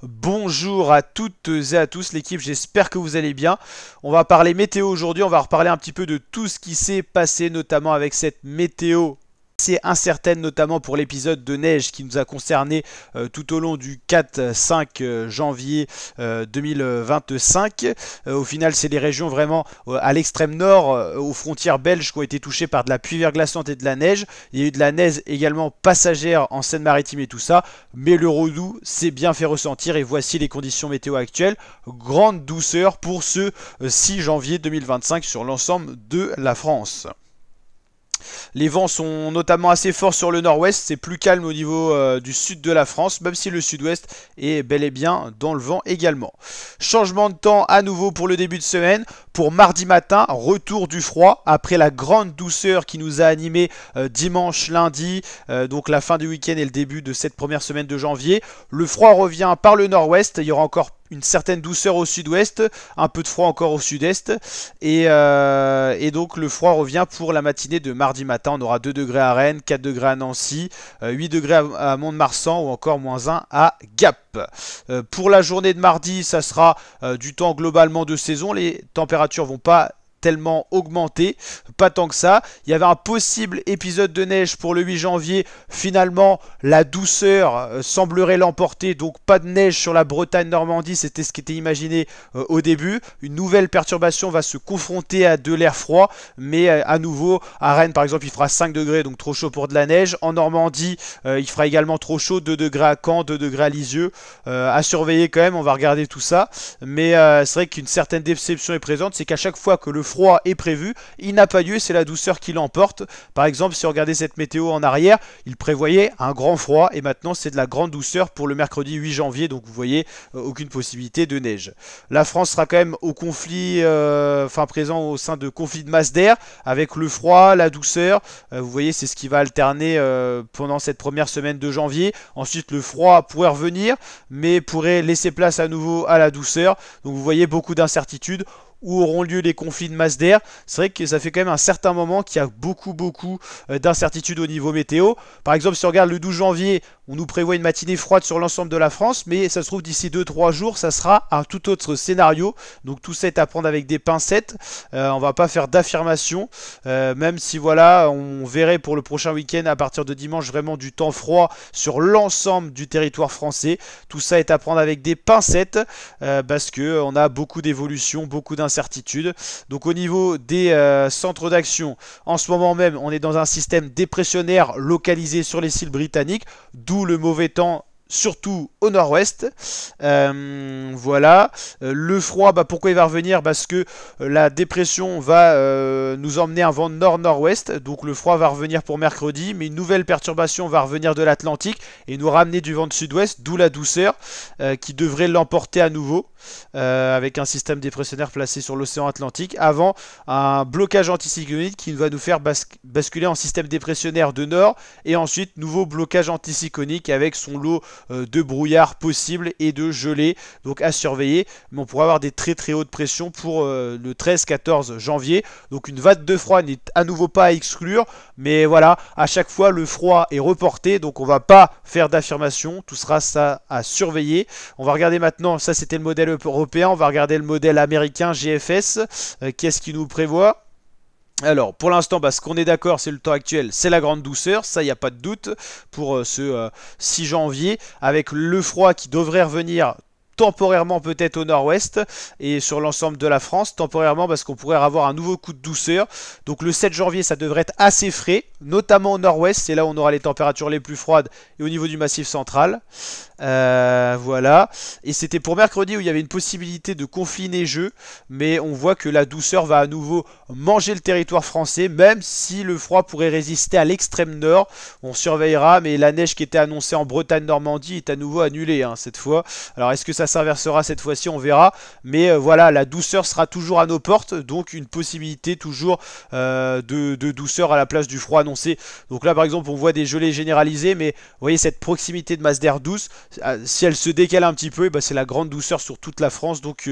Bonjour à toutes et à tous l'équipe, j'espère que vous allez bien. On va parler météo aujourd'hui, on va reparler un petit peu de tout ce qui s'est passé, notamment avec cette météo assez incertaine, notamment pour l'épisode de neige qui nous a concerné tout au long du 4-5 janvier 2025. Au final, c'est les régions vraiment à l'extrême nord, aux frontières belges, qui ont été touchées par de la pluie verglaçante et de la neige. Il y a eu de la neige également passagère en Seine-Maritime et tout ça, mais le Rodou s'est bien fait ressentir et voici les conditions météo actuelles. Grande douceur pour ce 6 janvier 2025 sur l'ensemble de la France. Les vents sont notamment assez forts sur le nord-ouest, c'est plus calme au niveau du sud de la France, même si le sud-ouest est bel et bien dans le vent également. Changement de temps à nouveau pour le début de semaine. Pour mardi matin, retour du froid après la grande douceur qui nous a animé dimanche, lundi, donc la fin du week-end et le début de cette première semaine de janvier. Le froid revient par le nord-ouest, il y aura encore une certaine douceur au sud-ouest, un peu de froid encore au sud-est, et donc le froid revient pour la matinée de mardi matin. On aura 2 degrés à Rennes, 4 degrés à Nancy, 8 degrés à Mont-de-Marsan ou encore -1 à Gap. Pour la journée de mardi, ça sera du temps globalement de saison, les températures vont pas tellement augmenté, pas tant que ça. Il y avait un possible épisode de neige pour le 8 janvier. Finalement, la douceur semblerait l'emporter, donc pas de neige sur la Bretagne-Normandie, c'était ce qui était imaginé au début. Une nouvelle perturbation va se confronter à de l'air froid, mais à nouveau, à Rennes par exemple, il fera 5 degrés, donc trop chaud pour de la neige. En Normandie, il fera également trop chaud, 2 degrés à Caen, 2 degrés à Lisieux. À surveiller quand même, on va regarder tout ça. Mais c'est vrai qu'une certaine déception est présente, c'est qu'à chaque fois que le froid est prévu, il n'a pas lieu, c'est la douceur qui l'emporte. Par exemple, si on regardait cette météo en arrière, il prévoyait un grand froid et maintenant c'est de la grande douceur pour le mercredi 8 janvier, donc vous voyez aucune possibilité de neige. La France sera quand même au conflit, présent au sein de conflits de masse d'air avec le froid, la douceur. Vous voyez, c'est ce qui va alterner pendant cette première semaine de janvier. Ensuite, le froid pourrait revenir, mais pourrait laisser place à nouveau à la douceur. Donc vous voyez beaucoup d'incertitudes. Où auront lieu les conflits de masse d'air. C'est vrai que ça fait quand même un certain moment qu'il y a beaucoup d'incertitudes au niveau météo. Par exemple, si on regarde le 12 janvier, on nous prévoit une matinée froide sur l'ensemble de la France, mais ça se trouve d'ici 2-3 jours, ça sera un tout autre scénario. Donc tout ça est à prendre avec des pincettes. On va pas faire d'affirmation, même si voilà, on verrait pour le prochain week-end à partir de dimanche vraiment du temps froid sur l'ensemble du territoire français. Tout ça est à prendre avec des pincettes parce que on a beaucoup d'évolutions, beaucoup d'incertitudes. Donc au niveau des centres d'action, en ce moment même, on est dans un système dépressionnaire localisé sur les îles britanniques, d'où le mauvais temps surtout au nord-ouest. Voilà. Le froid, pourquoi il va revenir? Parce que la dépression va nous emmener un vent nord-nord-ouest, donc le froid va revenir pour mercredi, mais une nouvelle perturbation va revenir de l'Atlantique et nous ramener du vent de sud-ouest, d'où la douceur qui devrait l'emporter à nouveau, avec un système dépressionnaire placé sur l'océan Atlantique, avant un blocage anticyclonique qui va nous faire basculer en système dépressionnaire de nord, et ensuite nouveau blocage anticyclonique avec son lot de brouillard possible et de gelée, donc à surveiller. Mais on pourra avoir des très hautes pressions pour le 13-14 janvier, donc une vague de froid n'est à nouveau pas à exclure, mais voilà, à chaque fois le froid est reporté, donc on va pas faire d'affirmation, tout sera ça à surveiller. On va regarder maintenant, ça c'était le modèle européen, on va regarder le modèle américain GFS, qu'est-ce qu'il nous prévoit? Alors, pour l'instant, ce qu'on est d'accord, c'est le temps actuel, c'est la grande douceur, ça, il n'y a pas de doute, pour ce 6 janvier, avec le froid qui devrait revenir temporairement peut-être au nord-ouest et sur l'ensemble de la France, temporairement parce qu'on pourrait avoir un nouveau coup de douceur. Donc le 7 janvier, ça devrait être assez frais, notamment au nord-ouest, c'est là où on aura les températures les plus froides et au niveau du massif central. Voilà. Et c'était pour mercredi où il y avait une possibilité de conflit neigeux, mais on voit que la douceur va à nouveau manger le territoire français, même si le froid pourrait résister à l'extrême nord. On surveillera, mais la neige qui était annoncée en Bretagne-Normandie est à nouveau annulée cette fois. Alors est-ce que ça ça s'inversera cette fois-ci, on verra. Mais voilà, la douceur sera toujours à nos portes, donc une possibilité toujours de douceur à la place du froid annoncé. Donc là par exemple on voit des gelées généralisées, mais vous voyez cette proximité de masse d'air douce, si elle se décale un petit peu, bah, c'est la grande douceur sur toute la France. Donc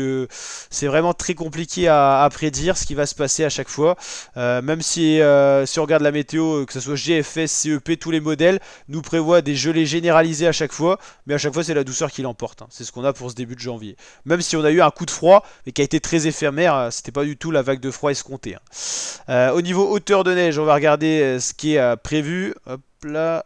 c'est vraiment très compliqué à prédire ce qui va se passer à chaque fois. Même si on regarde la météo, que ce soit GFS, CEP, tous les modèles nous prévoient des gelées généralisées à chaque fois, mais à chaque fois c'est la douceur qui l'emporte, hein. C'est ce qu'on a pour ce début de janvier. Même si on a eu un coup de froid, mais qui a été très éphémère, c'était pas du tout la vague de froid escomptée, hein. Au niveau hauteur de neige, on va regarder ce qui est prévu. Hop là.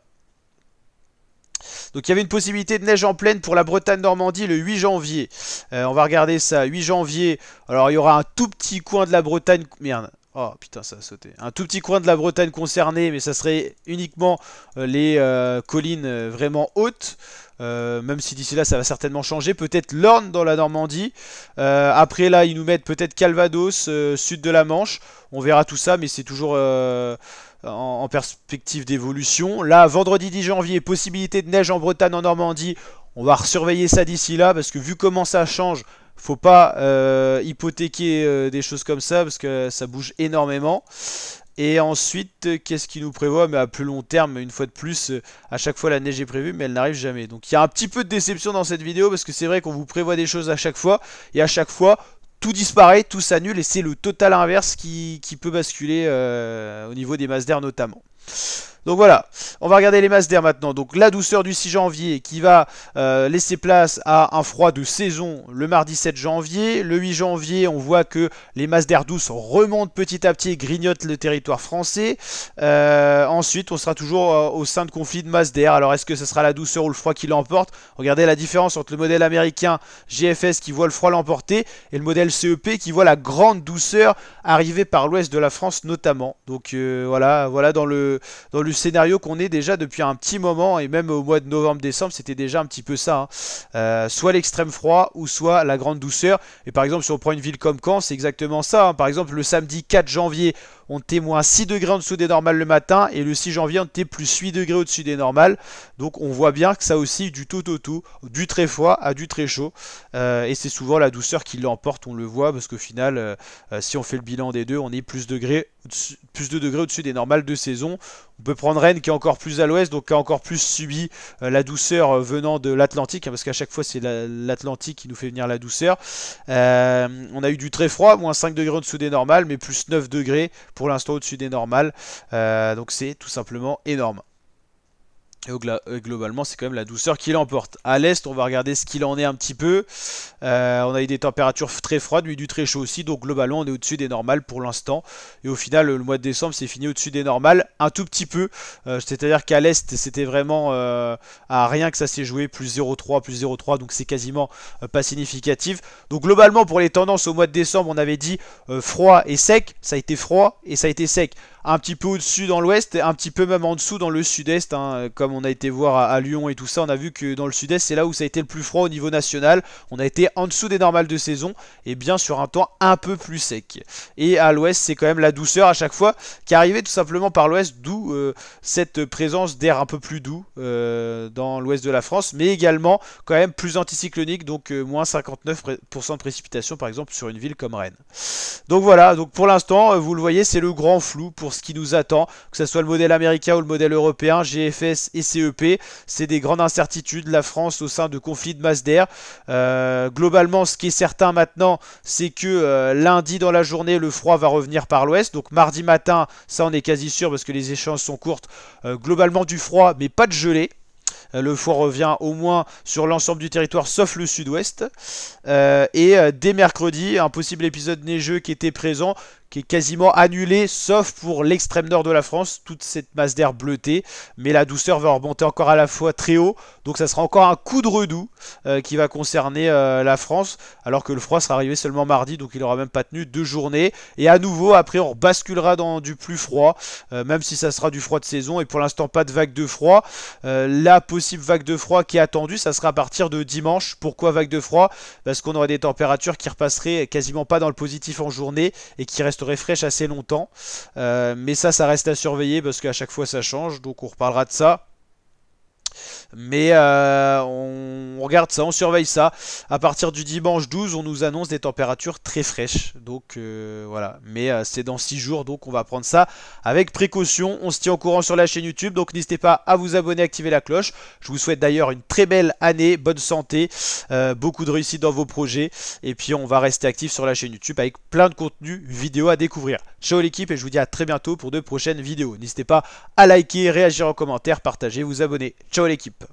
Donc il y avait une possibilité de neige en pleine pour la Bretagne-Normandie le 8 janvier. On va regarder ça, 8 janvier. Alors il y aura un tout petit coin de la Bretagne... Merde. Oh putain, ça a sauté. Un tout petit coin de la Bretagne concerné, mais ça serait uniquement les collines vraiment hautes. Même si d'ici là ça va certainement changer. Peut-être l'Orne dans la Normandie. Après là ils nous mettent peut-être Calvados, sud de la Manche. On verra tout ça, mais c'est toujours en perspective d'évolution. Là vendredi 10 janvier, possibilité de neige en Bretagne, en Normandie. On va surveiller ça d'ici là, parce que vu comment ça change, faut pas hypothéquer des choses comme ça, parce que ça bouge énormément. Et ensuite, qu'est-ce qui nous prévoit? Mais à plus long terme, une fois de plus, à chaque fois la neige est prévue, mais elle n'arrive jamais. Donc il y a un petit peu de déception dans cette vidéo, parce que c'est vrai qu'on vous prévoit des choses à chaque fois, et à chaque fois, tout disparaît, tout s'annule, et c'est le total inverse qui peut basculer au niveau des masses d'air notamment. Donc voilà, on va regarder les masses d'air maintenant. Donc la douceur du 6 janvier qui va laisser place à un froid de saison le mardi 7 janvier. Le 8 janvier, on voit que les masses d'air douces remontent petit à petit et grignotent le territoire français. Ensuite, on sera toujours au sein de conflits de masses d'air. Alors est-ce que ce sera la douceur ou le froid qui l'emporte? Regardez la différence entre le modèle américain GFS qui voit le froid l'emporter et le modèle CEP qui voit la grande douceur arriver par l'ouest de la France notamment. Donc voilà dans le scénario qu'on est déjà depuis un petit moment, et même au mois de novembre-décembre c'était déjà un petit peu ça, hein. Soit l'extrême froid ou soit la grande douceur. Et par exemple si on prend une ville comme Caen, c'est exactement ça, hein. Par exemple le samedi 4 janvier on était moins 6 degrés en dessous des normales le matin, et le 6 janvier on était plus 8 degrés au-dessus des normales. Donc on voit bien que ça aussi du tout au tout, du très froid à du très chaud, et c'est souvent la douceur qui l'emporte, on le voit, parce qu'au final si on fait le bilan des deux, on est plus de degrés au-dessus des normales de saison. On peut prendre Rennes qui est encore plus à l'ouest, donc qui a encore plus subi la douceur venant de l'Atlantique, hein, parce qu'à chaque fois c'est l'Atlantique qui nous fait venir la douceur. On a eu du très froid, moins 5 degrés au-dessous des normales, mais plus 9 degrés pour l'instant au-dessus des normales. Donc c'est tout simplement énorme. Et globalement, c'est quand même la douceur qui l'emporte. À l'est, on va regarder ce qu'il en est un petit peu. On a eu des températures très froides, mais du très chaud aussi. Donc globalement, on est au-dessus des normales pour l'instant. Et au final, le mois de décembre, c'est fini au-dessus des normales. Un tout petit peu. C'est-à-dire qu'à l'est, c'était vraiment à rien que ça s'est joué. Plus 0,3, plus 0,3. Donc c'est quasiment pas significatif. Donc globalement, pour les tendances au mois de décembre, on avait dit froid et sec. Ça a été froid et ça a été sec. Un petit peu au-dessus dans l'ouest, un petit peu même en dessous dans le sud-est, hein, comme on a été voir à Lyon et tout ça. On a vu que dans le sud-est, c'est là où ça a été le plus froid au niveau national. On a été en dessous des normales de saison, et bien sur un temps un peu plus sec. Et à l'ouest, c'est quand même la douceur à chaque fois qui arrivait tout simplement par l'ouest, d'où cette présence d'air un peu plus doux dans l'ouest de la France, mais également quand même plus anticyclonique, donc moins 59% de précipitations par exemple sur une ville comme Rennes. Donc voilà, donc pour l'instant, vous le voyez, c'est le grand flou pour ce qui nous attend, que ce soit le modèle américain ou le modèle européen, GFS et CEP, c'est des grandes incertitudes. La France au sein de conflits de masse d'air. Globalement, ce qui est certain maintenant, c'est que lundi dans la journée, le froid va revenir par l'ouest. Donc mardi matin, ça on est quasi sûr parce que les échéances sont courtes. Globalement du froid, mais pas de gelée. Le froid revient au moins sur l'ensemble du territoire sauf le sud-ouest. Dès mercredi, un possible épisode neigeux qui était présent, qui est quasiment annulé, sauf pour l'extrême nord de la France, toute cette masse d'air bleutée. Mais la douceur va remonter encore à la fois très haut, donc ça sera encore un coup de redoux qui va concerner la France, alors que le froid sera arrivé seulement mardi, donc il n'aura même pas tenu 2 journées. Et à nouveau, après on basculera dans du plus froid, même si ça sera du froid de saison, et pour l'instant pas de vague de froid. La possible vague de froid qui est attendue, ça sera à partir de dimanche. Pourquoi vague de froid? Parce qu'on aurait des températures qui repasseraient quasiment pas dans le positif en journée, et qui resteraient fraîche assez longtemps, mais ça reste à surveiller parce qu'à chaque fois ça change, donc on reparlera de ça. Mais on regarde ça, on surveille ça. À partir du dimanche 12, on nous annonce des températures très fraîches. Donc voilà, mais c'est dans 6 jours, donc on va prendre ça avec précaution. On se tient au courant sur la chaîne YouTube, donc n'hésitez pas à vous abonner, activer la cloche. Je vous souhaite d'ailleurs une très belle année, bonne santé, beaucoup de réussite dans vos projets. Et puis on va rester actif sur la chaîne YouTube avec plein de contenus vidéo à découvrir. Ciao l'équipe et je vous dis à très bientôt pour de prochaines vidéos. N'hésitez pas à liker, réagir en commentaire, partager, vous abonner. Ciao l'équipe.